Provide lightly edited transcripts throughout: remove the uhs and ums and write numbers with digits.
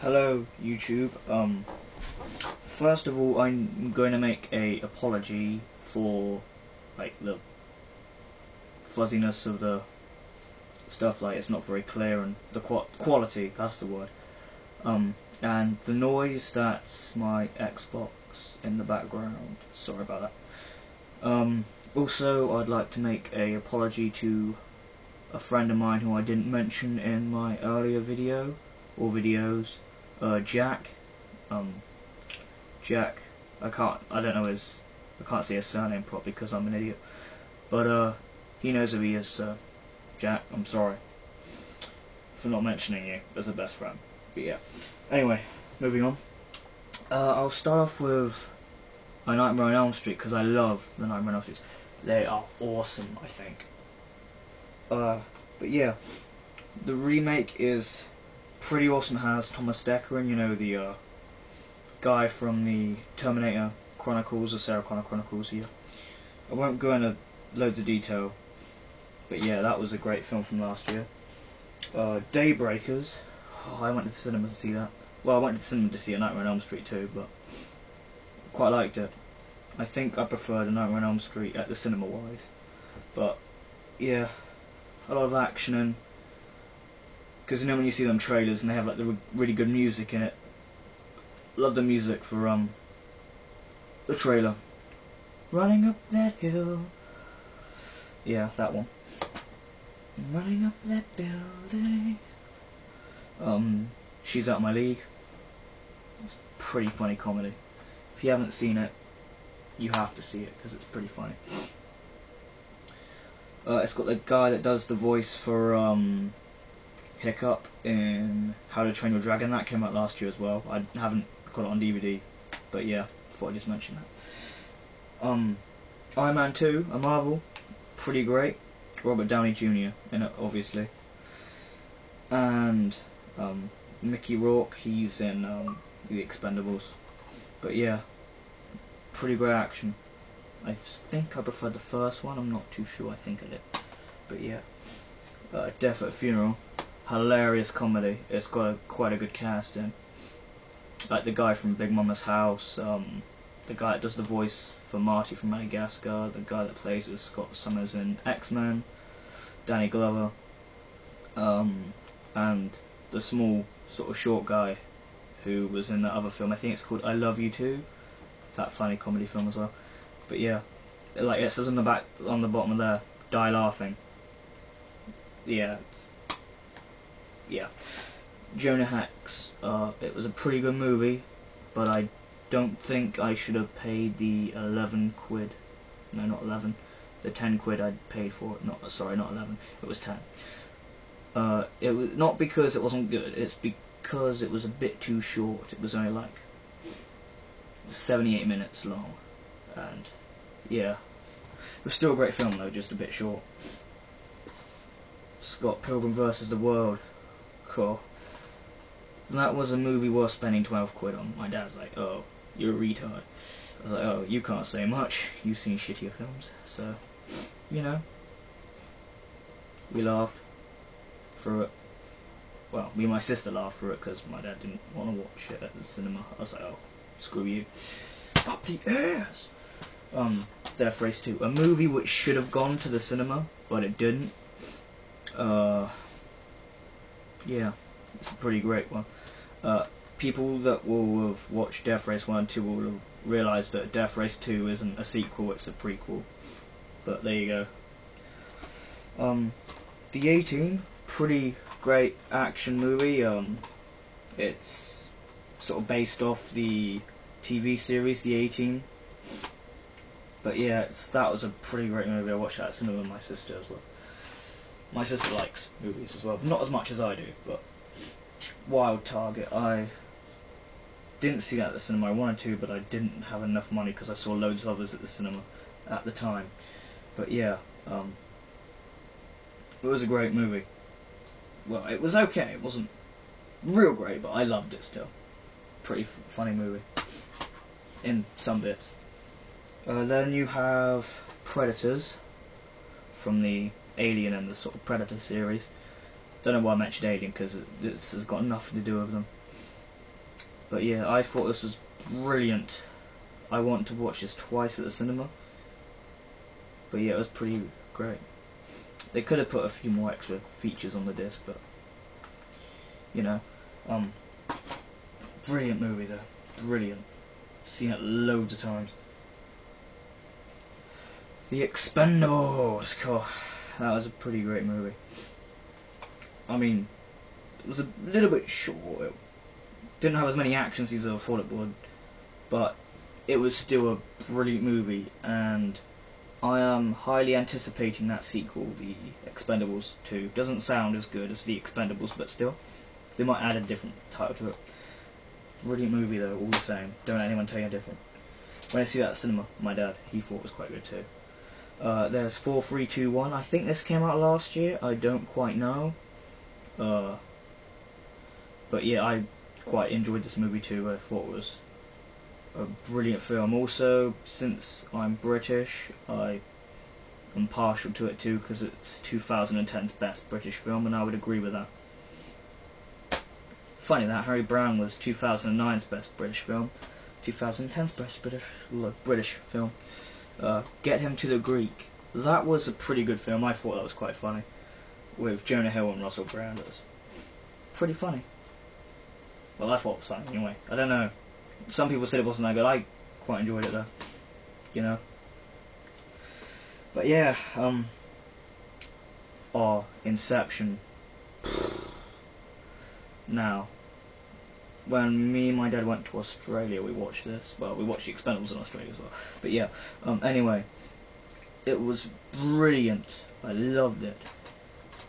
Hello YouTube. First of all, I'm going to make a apology for like the fuzziness of the stuff. Like it's not very clear, and the quality, that's the word. And the noise, that's my Xbox in the background. Sorry about that. Also, I'd like to make a apology to a friend of mine who I didn't mention in my earlier video or videos. Jack. Jack. I can't say his surname properly because I'm an idiot. But he knows who he is, so Jack, I'm sorry for not mentioning you as a best friend. But yeah. Anyway, moving on. I'll start off with A Nightmare on Elm Street because I love the Nightmare on Elm Streets. They are awesome, I think. But yeah, the remake is pretty awesome. It has Thomas Dekker in, you know, the guy from the Terminator Chronicles, the Sarah Connor Chronicles here. I won't go into loads of detail, but yeah, that was a great film from last year. Daybreakers. Oh, I went to the cinema to see that. Well, I went to the cinema to see A Nightmare on Elm Street too, but quite liked it. I think I preferred A Nightmare on Elm Street at the cinema wise. But yeah, a lot of action, and because you know when you see them trailers and they have like the really good music in it. Love the music for the trailer. Running up that hill. Yeah, that one. Running up that building. She's Out of My League. It's a pretty funny comedy. If you haven't seen it, you have to see it because it's pretty funny. It's got the guy that does the voice for Hiccup in How to Train Your Dragon. That came out last year as well. I haven't got it on DVD, but yeah, thought I'd just mention that. Iron Man 2, a Marvel, pretty great. Robert Downey Jr. in it, obviously. And Mickey Rourke, he's in the Expendables. But yeah, pretty great action. I think I preferred the first one, I'm not too sure, I think I did. But yeah. Death at a Funeral, hilarious comedy. It's got quite a good cast in. Like the guy from Big Mama's House, the guy that does the voice for Marty from Madagascar, the guy that plays as Scott Summers in X-Men, Danny Glover, and the small sort of short guy who was in that other film. I think it's called I Love You Too, that funny comedy film as well. But yeah, like it says on the back, on the bottom of there, die laughing. Yeah, yeah. Jonah Hex. It was a pretty good movie, but I don't think I should have paid the 11 quid. No, not 11. The 10 quid I'd paid for it. Not 11. It was 10. It was not because it wasn't good. It's because it was a bit too short. It was only like 78 minutes long, and yeah, it was still a great film though, just a bit short. Scott Pilgrim vs. the World. Cool. That was a movie worth spending 12 quid on. My dad's like, oh, you're a retard. I was like, oh, you can't say much. You've seen shittier films. So, you know, we laughed through it. Well, me and my sister laughed through it because my dad didn't want to watch it at the cinema. I was like, oh, screw you. Up the ass! Death Race 2. A movie which should have gone to the cinema, but it didn't. Yeah, it's a pretty great one. People that will have watched Death Race 1 and 2 will have realised that Death Race 2 isn't a sequel, it's a prequel. But there you go. The A-Team, pretty great action movie. It's sort of based off the TV series, The A-Team. But yeah, that was a pretty great movie. I watched that at cinema with my sister as well. My sister likes movies as well, not as much as I do, but Wild Target, I didn't see that at the cinema. I wanted to, but I didn't have enough money because I saw loads of others at the cinema at the time. But yeah, it was a great movie. Well, it was okay. It wasn't real great, but I loved it still. Pretty funny movie in some bits. Then you have Predators from the Alien and the sort of Predator series. Don't know why I mentioned Alien because this has got nothing to do with them. But yeah, I thought this was brilliant. I want to watch this twice at the cinema. But yeah, it was pretty great. They could have put a few more extra features on the disc, but you know, brilliant movie though, brilliant. Seen it loads of times. The Expendables, cool. That was a pretty great movie. I mean, it was a little bit short. It didn't have as many action scenes as I thought it would, but it was still a brilliant movie, and I am highly anticipating that sequel, The Expendables 2. Doesn't sound as good as The Expendables, but still, they might add a different title to it. Brilliant movie though, all the same. Don't let anyone tell you different. When I see that at cinema, my dad, he thought it was quite good too. There's 4321. I think this came out last year. I don't quite know. But yeah, I quite enjoyed this movie too. I thought it was a brilliant film. Also, since I'm British, I am partial to it too, because it's 2010's best British film, and I would agree with that. Funny that Harry Brown was 2009's best British film, 2010's best British film. Get Him to the Greek. That was a pretty good film. I thought that was quite funny, with Jonah Hill and Russell Brand. It was pretty funny. Well, I thought it was funny anyway. I don't know. Some people said it wasn't that good. I quite enjoyed it though. You know. But yeah, Inception. Now, when me and my dad went to Australia, we watched this. Well, we watched The Expendables in Australia as well. But yeah, anyway, it was brilliant. I loved it.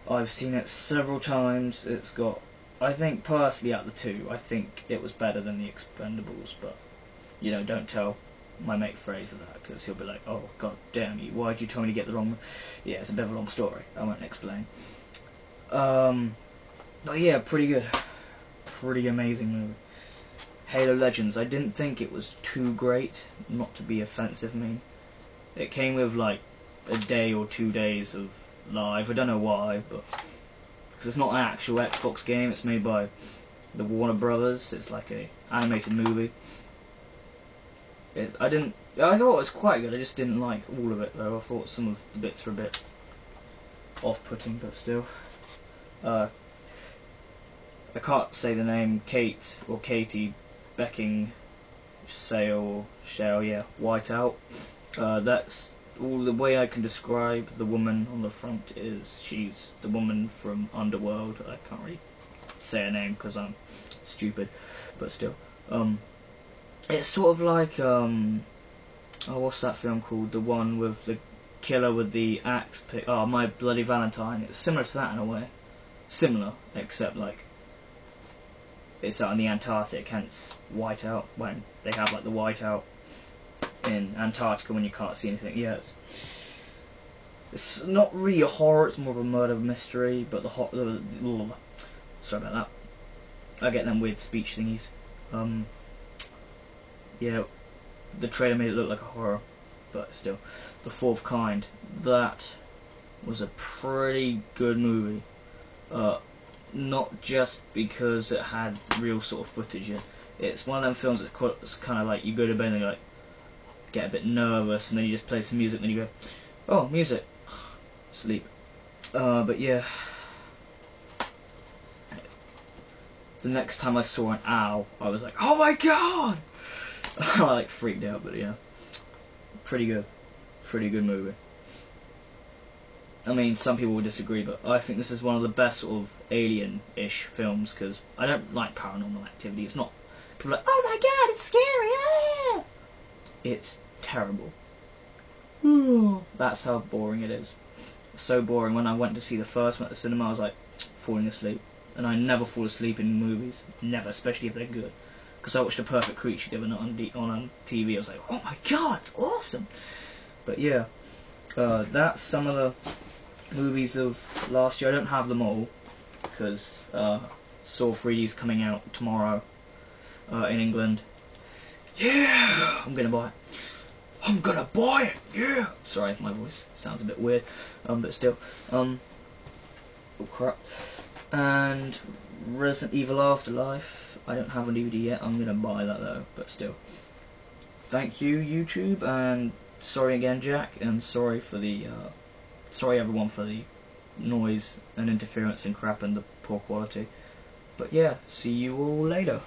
I've seen it several times. It's got, I think personally out of the two, I think it was better than The Expendables. But, you know, don't tell my mate Fraser that, because he'll be like, oh, god damn you, why'd you tell me to get the wrong... Yeah, it's a bit of a long story. I won't explain. But yeah, pretty good. Pretty amazing movie. Halo Legends, I didn't think it was too great, not to be offensive, It came with like a day or 2 days of live, I don't know why, but because it's not an actual Xbox game, it's made by the Warner Brothers, it's like a animated movie. I thought it was quite good, I just didn't like all of it though. I thought some of the bits were a bit off-putting, but still. I can't say the name, Kate or Katie Becking Shale, yeah, whiteout. That's all the way I can describe the woman on the front is she's the woman from Underworld. I can't really say her name because I'm stupid, but still. It's sort of like what's that film called? The one with the killer with the axe pick. Oh, My Bloody Valentine. It's similar to that in a way. Similar, except like it's out in the Antarctic, hence whiteout, when they have like the whiteout in Antarctica when you can't see anything. Yeah, it's not really a horror, it's more of a murder mystery, but sorry about that. I get them weird speech thingies. Yeah, the trailer made it look like a horror, but still. The Fourth Kind, that was a pretty good movie. Not just because it had real sort of footage in. It's one of them films that's kind of like you go to bed and you like get a bit nervous, and then you just play some music and then you go, oh, music, sleep. But yeah, the next time I saw an owl, I was like, oh my god! I like freaked out, but yeah, pretty good movie. I mean, some people would disagree, but I think this is one of the best sort of alien-ish films, because I don't like Paranormal Activity. It's not... People are like, oh my god, it's scary! Ah! It's terrible. That's how boring it is. So boring. When I went to see the first one at the cinema, I was like, falling asleep. And I never fall asleep in movies. Never, especially if they're good. Because I watched A Perfect Creature the other night on TV. I was like, oh my god, it's awesome! But yeah, that's some of the movies of last year. I don't have them all because Saw 3D is coming out tomorrow in England. Yeah, I'm gonna buy it. I'm gonna buy it. Yeah. Sorry if my voice sounds a bit weird, but still. Oh crap. And Resident Evil Afterlife. I don't have a DVD yet. I'm gonna buy that though, but still. Thank you, YouTube, and sorry again, Jack, and sorry for the sorry everyone for the noise and interference and crap and the poor quality. But yeah, see you all later.